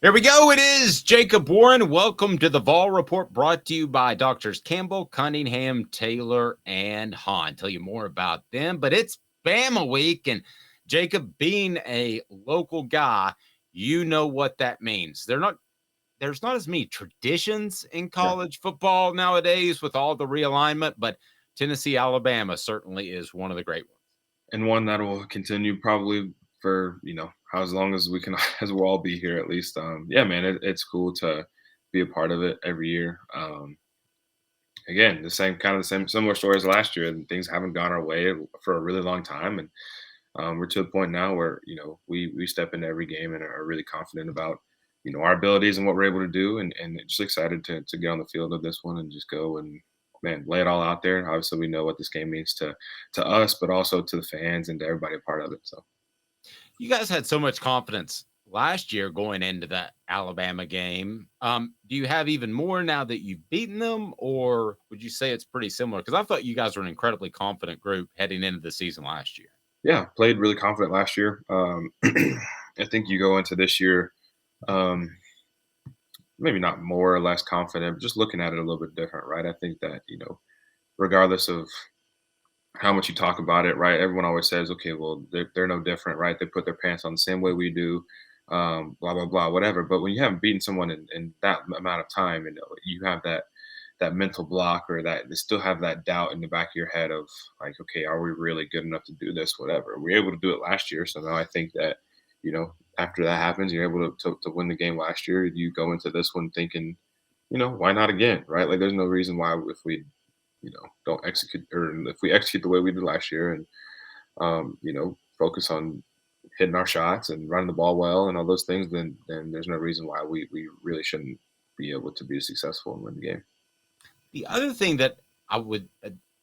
Here we go. It is Jacob Warren. Welcome to the Vol Report, brought to you by Doctors Campbell, Cunningham, Taylor, and Hahn. Tell you more about them, but it's Bama week, and Jacob, being a local guy, you know what that means. There's not as many traditions in college football nowadays with all the realignment, but Tennessee, Alabama certainly is one of the great ones. And one that will continue probably for how as long as we can as we'll all be here at least. Yeah, man, it's cool to be a part of it every year. Again, the same similar stories last year, and things haven't gone our way for a really long time, and we're to a point now where we step into every game and are really confident about our abilities and what we're able to do, and just excited to get on the field of this one and just go and, man, lay it all out there. Obviously, we know what this game means to us, but also to the fans and to everybody a part of it. So You guys had so much confidence last year going into that Alabama game. Do you have even more now that you've beaten them, or would you say it's pretty similar? Because I thought you guys were an incredibly confident group heading into the season last year. yeah, played really confident last year. I think you go into this year, um, maybe not more or less confident, but just looking at it a little bit different, right? I think that regardless of how much you talk about it, right? Everyone always says, okay, well, they're no different, right? They put their pants on the same way we do, blah blah blah, whatever. But when you haven't beaten someone in that amount of time, and you have that mental block, or that they still have that doubt in the back of your head of, like, okay, are we really good enough to do this? Whatever. We were able to do it last year, so now I think that after that happens, you're able to win the game last year. You go into this one thinking, why not again, right? Like, there's no reason why, if we don't execute, or if we execute the way we did last year, and focus on hitting our shots and running the ball well and all those things, then there's no reason why we really shouldn't be able to be successful and win the game. The other thing that I would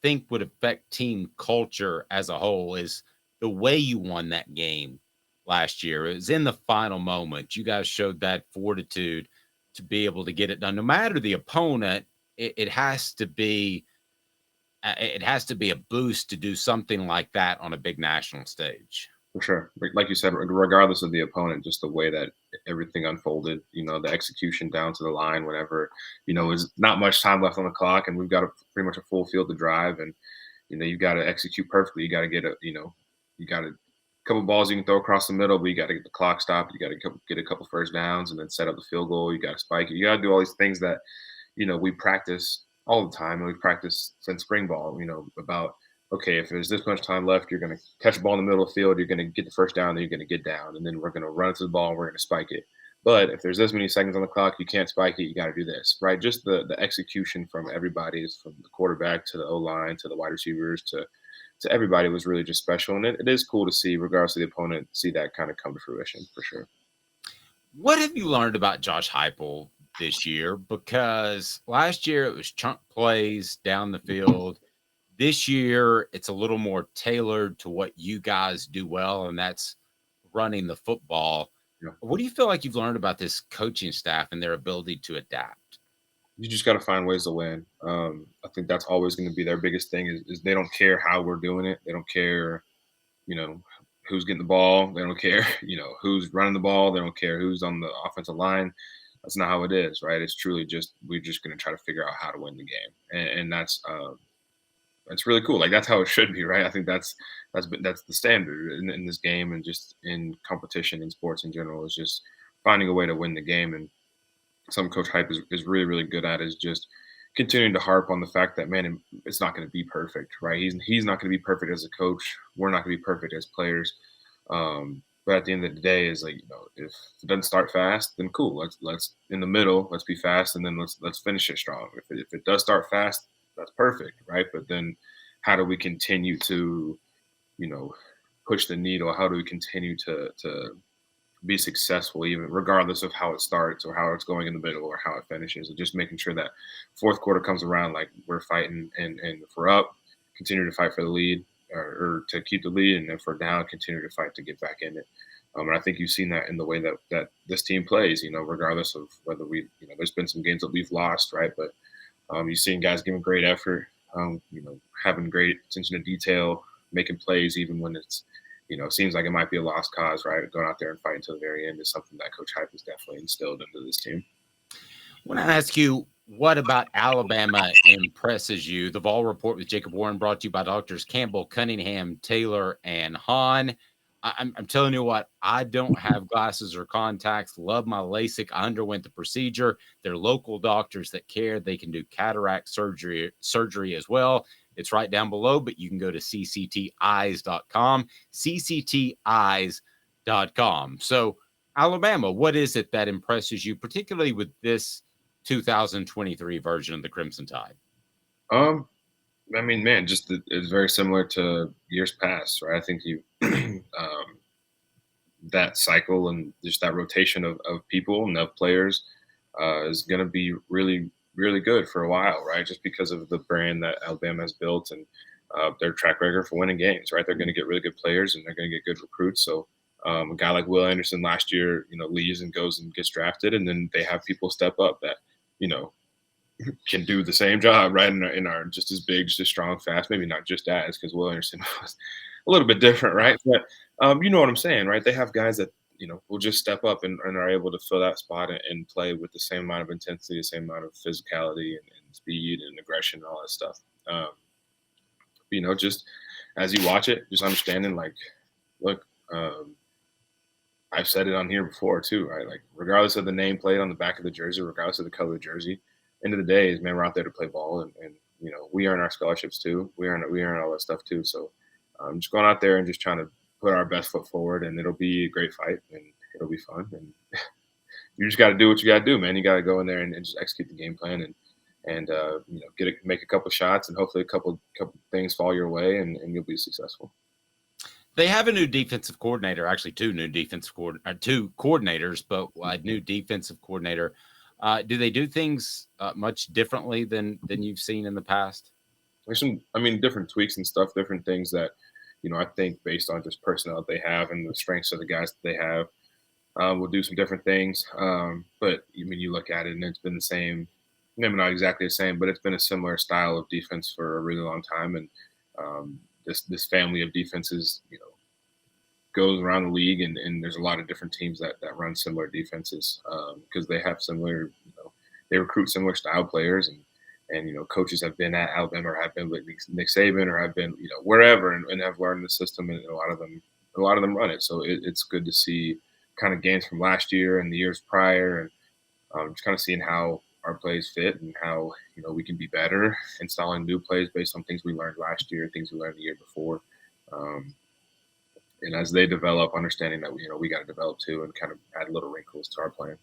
think would affect team culture as a whole is the way you won that game last year. It was in the final moment. You guys showed that fortitude to be able to get it done. No matter the opponent, it has to be a boost to do something like that on a big national stage. For sure. Like you said, regardless of the opponent, just the way that everything unfolded, the execution down to the line, whenever, is not much time left on the clock, and we've got pretty much a full field to drive, and, you got to execute perfectly. You got to you got a couple balls you can throw across the middle, but you got to get the clock stopped. You got to get a couple first downs and then set up the field goal. You got to spike it. You got to do all these things that, we practice all the time, and we practice since spring ball, about, okay, if there's this much time left, you're going to catch a ball in the middle of the field, you're going to get the first down, then you're going to get down, and then we're going to run to the ball and we're going to spike it. But if there's this many seconds on the clock, you can't spike it, you got to do this, right? Just the execution from everybody, from the quarterback to the O-line to the wide receivers to everybody, was really just special. And it is cool to see, regardless of the opponent, see that kind of come to fruition, for sure. What have you learned about Josh Heupel this year? Because last year it was chunk plays down the field. This year, it's a little more tailored to what you guys do well, and that's running the football. Yeah. What do you feel like you've learned about this coaching staff and their ability to adapt? You just got to find ways to win. I think that's always going to be their biggest thing, is they don't care how we're doing it. They don't care, you know, who's getting the ball. They don't care, who's running the ball. They don't care who's on the offensive line. That's not how it is, right? It's truly just, we're just going to try to figure out how to win the game, and that's really cool. Like, that's how it should be, right? I think that's the standard in this game, and just in competition in sports in general, is just finding a way to win the game. And some Coach Hype is really, really good at, is just continuing to harp on the fact that, man, it's not going to be perfect, right? He's not going to be perfect as a coach. We're not going to be perfect as players. But at the end of the day, is like, if it doesn't start fast, then cool. Let's in the middle, let's be fast, and then let's finish it strong. If it does start fast, that's perfect, right? But then, how do we continue to, push the needle? How do we continue to be successful, even regardless of how it starts or how it's going in the middle or how it finishes? And just making sure that fourth quarter comes around, like, we're fighting, and if we're up, continue to fight for the lead, or to keep the lead, and if we're down, continue to fight to get back in it. And I think you've seen that in the way that this team plays, regardless of whether there's been some games that we've lost, right? But you've seen guys giving great effort, having great attention to detail, making plays even when it's seems like it might be a lost cause, right? Going out there and fighting to the very end is something that Coach Hype has definitely instilled into this team. I want to ask you, what about Alabama impresses you? The Vol Report with Jacob Warren brought to you by Doctors Campbell, Cunningham, Taylor, and Hahn. I'm telling you what, I don't have glasses or contacts. Love my LASIK. I underwent the procedure. They're local doctors that care. They can do cataract surgery as well. It's right down below, but you can go to ccteyes.com, ccteyes.com. So, Alabama, what is it that impresses you, particularly with this 2023 version of the Crimson Tide? I mean, man, it's very similar to years past, right? I think that cycle and just that rotation of people and of players is going to be really, really good for a while, right? Just because of the brand that Alabama has built and their track record for winning games, right? They're going to get really good players and they're going to get good recruits. So a guy like Will Anderson last year, leaves and goes and gets drafted, and then they have people step up that, you know, can do the same job, right? In our just as big, just as strong, fast, maybe not just as, because Will Anderson was a little bit different, right? But you know what I'm saying, right? They have guys that will just step up and are able to fill that spot and play with the same amount of intensity, the same amount of physicality and speed and aggression and all that stuff. Just as you watch it, just understanding like, look, I've said it on here before too, right? Like, regardless of the nameplate on the back of the jersey, regardless of the color of the jersey, end of the day is, man, we're out there to play ball, and we earn our scholarships too. We earn all that stuff too. So just going out there and just trying to put our best foot forward, and it'll be a great fight, and it'll be fun. And you just got to do what you got to do, man. You got to go in there and just execute the game plan and make a couple shots, and hopefully a couple things fall your way, and you'll be successful. They have a new defensive coordinator, actually two coordinators, but a new defensive coordinator. Do they do things much differently than you've seen in the past? There's different tweaks and stuff, different things that, I think based on just personnel that they have and the strengths of the guys that they have, we'll do some different things. But you look at it and it's been the same, maybe not exactly the same, but it's been a similar style of defense for a really long time. And this family of defenses, goes around the league, and there's a lot of different teams that run similar defenses because they have similar, they recruit similar style players, and coaches have been at Alabama or have been with Nick Saban or have been wherever and have learned the system, and a lot of them run it. So it's good to see kind of games from last year and the years prior, and just kind of seeing how our plays fit and how we can be better, installing new plays based on things we learned last year, things we learned the year before. And as they develop, understanding that we got to develop too, and kind of add little wrinkles to our plan.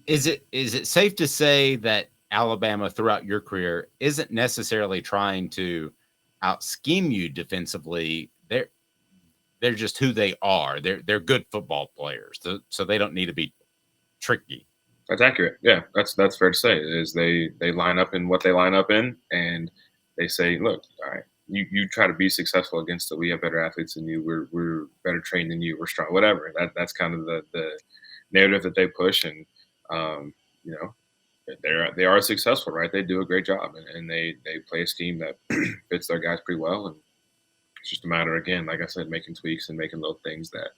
Is it safe to say that Alabama throughout your career isn't necessarily trying to out scheme you defensively? They're just who they are. They're good football players, so they don't need to be tricky. That's accurate. Yeah, that's fair to say. Is they line up in what they line up in, and they say, look, all right, you try to be successful against it. We have better athletes than you. We're better trained than you. We're strong. Whatever. That's kind of the narrative that they push, and you know, they are successful, right? They do a great job, and they play a scheme that fits their guys pretty well. And it's just a matter, again, like I said, making tweaks and making little things that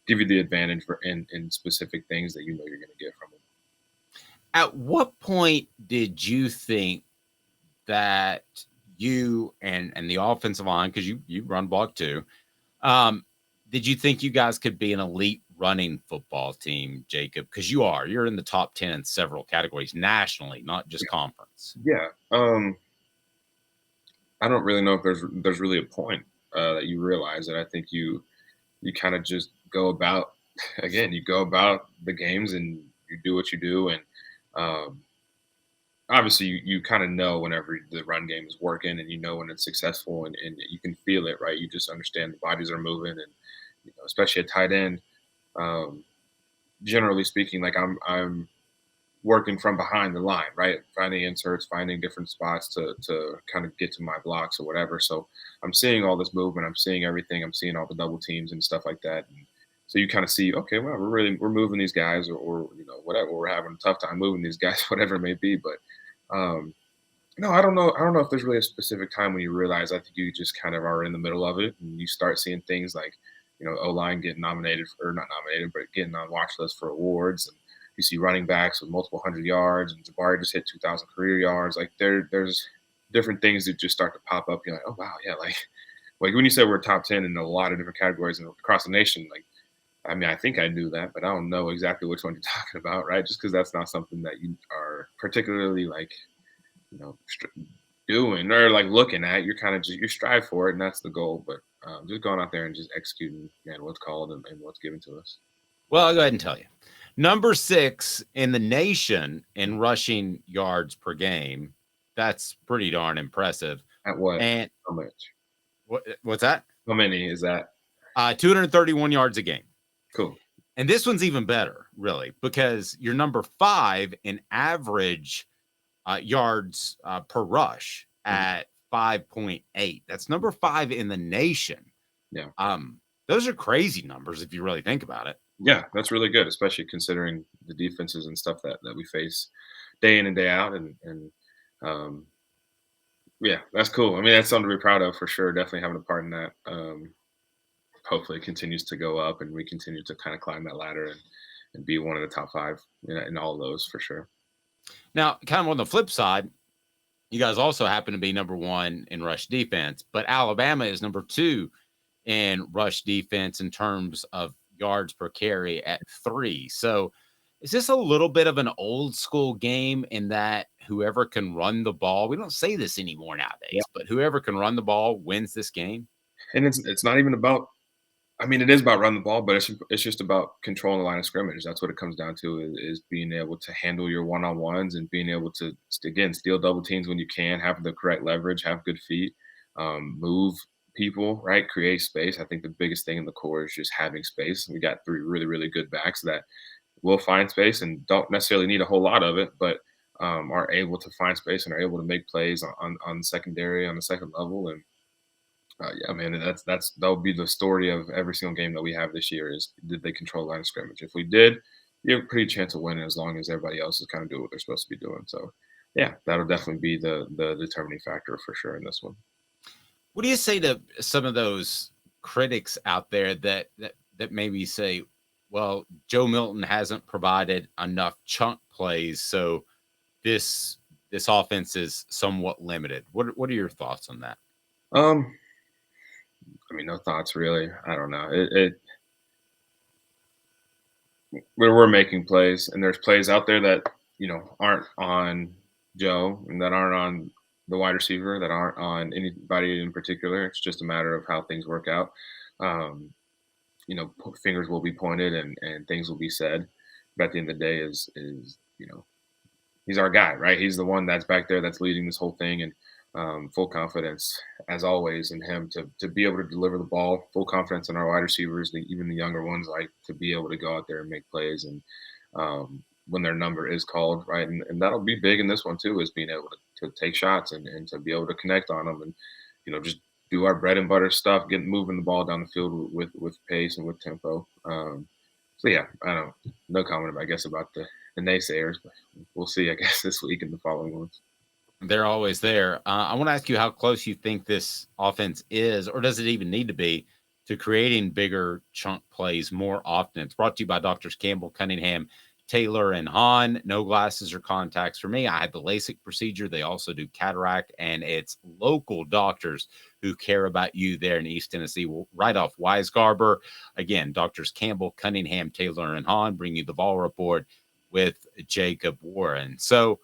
give you the advantage in specific things that you're going to get from them. At what point did you think that you and the offensive line, because you run block too, did you think you guys could be an elite running football team, Jacob? Because you're in the top 10 in several categories nationally, not just conference. Yeah. I don't really know if there's really a point that you realize it. I think you kind of just go about, again, you go about the games and you do what you do. And obviously you kind of know whenever the run game is working, and when it's successful, and you can feel it, right? You just understand the bodies are moving, and especially at tight end, generally speaking, like I'm working from behind the line, right? Finding inserts, finding different spots to kind of get to my blocks or whatever. So I'm seeing all this movement. I'm seeing everything. I'm seeing all the double teams and stuff like that. And so you kind of see, okay, well, we're moving these guys, or whatever. We're having a tough time moving these guys, whatever it may be. But No, I don't know. I don't know if there's really a specific time when you realize. I think you just kind of are in the middle of it, and you start seeing things like, O-line getting nominated or not nominated, but getting on watch lists for awards, and you see running backs with multiple 100 yards, and Jabari just hit 2,000 career yards. Like there's different things that just start to pop up. You're like, oh wow, yeah, like when you said we're top 10 in a lot of different categories and across the nation, like I mean, I think I knew that, but I don't know exactly which one you're talking about, right? Just because that's not something that you are particularly like you know doing or like looking at. You're kind of just you strive for it, and that's the goal. But just going out there and just executing, man, what's called and what's given to us. Well, I'll go ahead and tell you. Number 6 in the nation in rushing yards per game. That's pretty darn impressive. At what? And How much? what's that? How many is that? 231 yards a game. Cool. And this one's even better, really, because you're number 5 in average yards per rush Mhm. at 5.8. That's number 5 in the nation. Yeah. Those are crazy numbers if you really think about it. Yeah, that's really good, especially considering the defenses and stuff that we face day in and day out. And um, yeah, that's cool. I mean, that's something to be proud of for sure. Definitely having a part in that. Hopefully, it continues to go up, and we continue to kind of climb that ladder and be one of the top 5 in all of those for sure. Now, kind of on the flip side, you guys also happen to be number 1 in rush defense, but Alabama is number 2 in rush defense in terms of yards per carry at 3. So, is this a little bit of an old school game in that whoever can run the ball, we don't say this anymore Yeah. nowadays, but whoever can run the ball wins this game? And it's not even about. I mean, it is about running the ball, but it's just about controlling the line of scrimmage. That's what it comes down to is being able to handle your one on ones and being able to again steal double teams when you can, have the correct leverage, have good feet, move people, right, create space. I think the biggest thing in the core is just having space. We got 3 really really good backs that will find space and don't necessarily need a whole lot of it, but are able to find space and are able to make plays on secondary on the second level. And yeah, man, that'll be the story of every single game that we have this year is did they control line of scrimmage? If we did, you have a pretty chance of winning as long as everybody else is kind of doing what they're supposed to be doing. So yeah, that'll definitely be the determining factor for sure in this one. What do you say to some of those critics out there that maybe say, well, Joe Milton hasn't provided enough chunk plays, so this offense is somewhat limited. What are your thoughts on that? Um, I mean, no thoughts really. I don't know. We're making plays, and there's plays out there that aren't on Joe and that aren't on the wide receiver, that aren't on anybody in particular. It's just a matter of how things work out. Um, fingers will be pointed and things will be said. But at the end of the day, is he's our guy, right? He's the one that's back there that's leading this whole thing, and full confidence as always in him to be able to deliver the ball. Full confidence in our wide receivers, even the younger ones, like to be able to go out there and make plays and when their number is called, right? And that'll be big in this one too, is being able to take shots and to be able to connect on them and just do our bread and butter stuff, get moving the ball down the field with pace and with tempo. So yeah, I don't no comment, I guess, about the naysayers, but we'll see, I guess, this week and the following ones. They're always there. I want to ask you how close you think this offense is, or does it even need to be, to creating bigger chunk plays more often. It's brought to you by Doctors Campbell, Cunningham, Taylor, and Hahn. No glasses or contacts for me. I had the LASIK procedure. They also do cataract, and it's local doctors who care about you there in East Tennessee. Right off Weisgarber. Again, Doctors Campbell, Cunningham, Taylor, and Hahn bring you the Vol Report with Jacob Warren. So,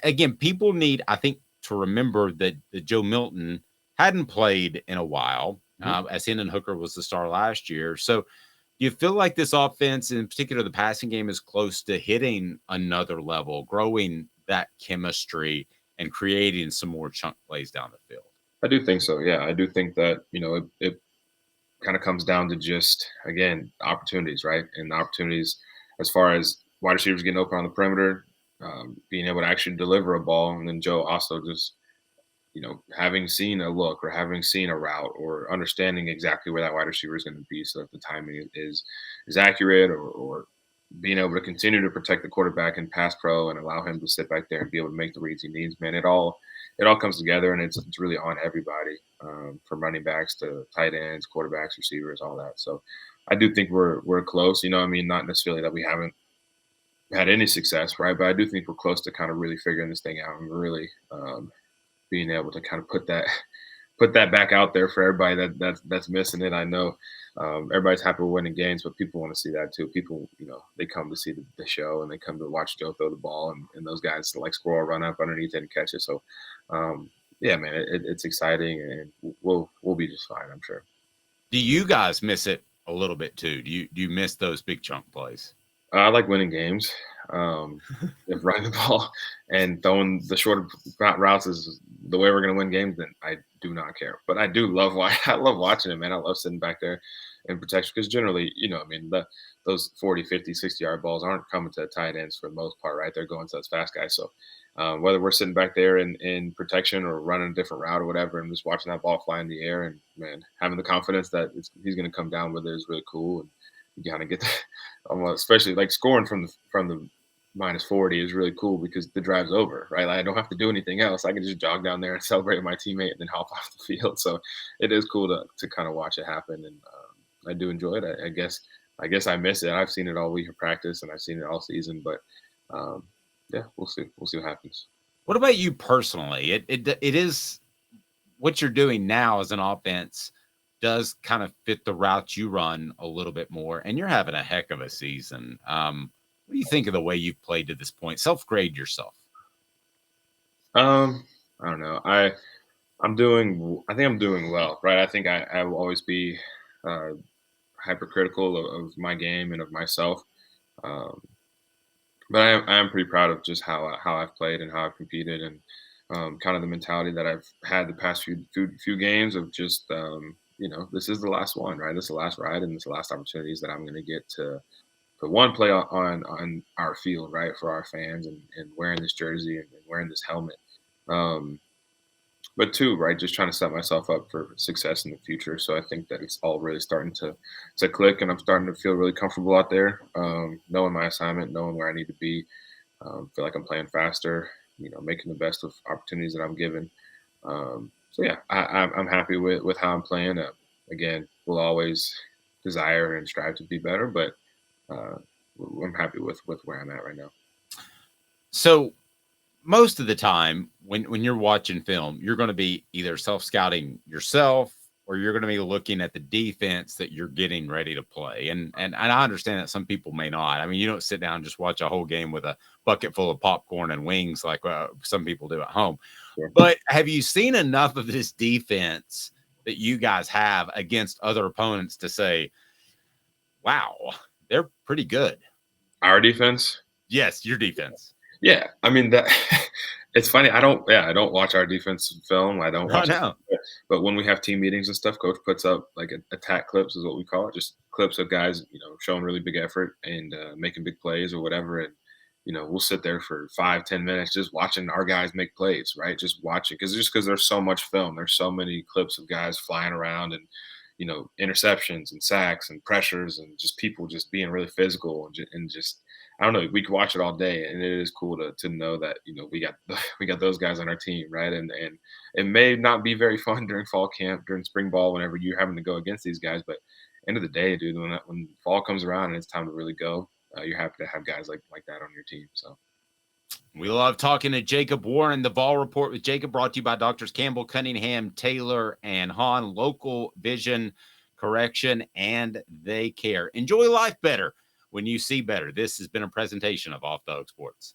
again, people need, I think, to remember that Joe Milton hadn't played in a while, as Hendon Hooker was the star last year. So, do you feel like this offense, in particular the passing game, is close to hitting another level, growing that chemistry and creating some more chunk plays down the field? I do think so. Yeah, I do think that it kind of comes down to just again opportunities, right? And the opportunities as far as wide receivers getting open on the perimeter, being able to actually deliver a ball, and then Joe also just having seen a look or having seen a route or understanding exactly where that wide receiver is going to be, so that the timing is accurate or being able to continue to protect the quarterback in pass pro and allow him to sit back there and be able to make the reads he needs, man, it all comes together, and it's really on everybody, from running backs to tight ends, quarterbacks, receivers, all that. So I do think we're close. You know, I mean, not necessarily that we haven't had any success, right? But I do think we're close to kind of really figuring this thing out and really being able to kind of put that back out there for everybody that's missing it. I know everybody's happy with winning games, but people want to see that too. People, they come to see the show and they come to watch Joe throw the ball, and those guys like squirrel run up underneath it and catch it. So, yeah, man, it's exciting, and we'll be just fine, I'm sure. Do you guys miss it a little bit too? Do you miss those big chunk plays? I like winning games. Um, if running the ball and throwing the shorter routes is the way we're going to win games, then I do not care. But I do love I love watching it, man. I love sitting back there in protection because generally, I mean, those 40, 50, 60-yard balls aren't coming to tight ends for the most part, right? They're going to those fast guys. So whether we're sitting back there in protection or running a different route or whatever, and just watching that ball fly in the air and, man, having the confidence that he's going to come down with it is really cool. And you kind of get that, almost, especially like scoring from the minus 40 is really cool because the drive's over, right? Like, I don't have to do anything else. I can just jog down there and celebrate with my teammate and then hop off the field. So it is cool to kind of watch it happen, and I do enjoy it. I guess I miss it. I've seen it all week of practice, and I've seen it all season. But um, yeah, we'll see. We'll see what happens. What about you personally? It is what you're doing now as an offense does kind of fit the route you run a little bit more, and you're having a heck of a season. What do you think of the way you've played to this point? Self-grade yourself. I don't know. I think I'm doing well, right? I think I will always be uh, hypercritical of my game and of myself. Um, but I am pretty proud of just how I've played and how I've competed, and kind of the mentality that I've had the past few games of just, this is the last one, right? This is the last ride, and this is the last opportunities that I'm going to get to one, play on our field, right, for our fans, and wearing this jersey and wearing this helmet. Um, but two, right, just trying to set myself up for success in the future. So I think that it's all really starting to click, and I'm starting to feel really comfortable out there, knowing my assignment, knowing where I need to be. Feel like I'm playing faster, making the best of opportunities that I'm given. So yeah, I'm happy with how I'm playing. Again, we'll always desire and strive to be better, but uh, I'm happy with where I'm at right now. So most of the time when you're watching film, you're going to be either self-scouting yourself or you're going to be looking at the defense that you're getting ready to play. And I understand that some people may not. I mean, you don't sit down and just watch a whole game with a bucket full of popcorn and wings like some people do at home. Sure. But have you seen enough of this defense that you guys have against other opponents to say, wow, they're pretty good? Our defense, Yes, your defense. yeah. I mean that. It's funny. I don't watch our defense film. I don't I watch it. know. But when we have team meetings and stuff, coach puts up like attack clips is what we call it, just clips of guys, showing really big effort and making big plays or whatever. And we'll sit there for 5-10 minutes just watching our guys make plays, right? Just watching because there's so much film, there's so many clips of guys flying around and interceptions and sacks and pressures and just people just being really physical and just I don't know. We could watch it all day, and it is cool to know that we got we got those guys on our team, right? And it may not be very fun during fall camp, during spring ball, whenever you're having to go against these guys. But end of the day, dude, when fall comes around and it's time to really go, you're happy to have guys like that on your team. So We love talking to Jacob Warren. The Vol Report with Jacob brought to you by Doctors Campbell, Cunningham, Taylor, and Hahn. Local vision correction, and they care. Enjoy life better when you see better. This has been a presentation of Off the Hook Sports.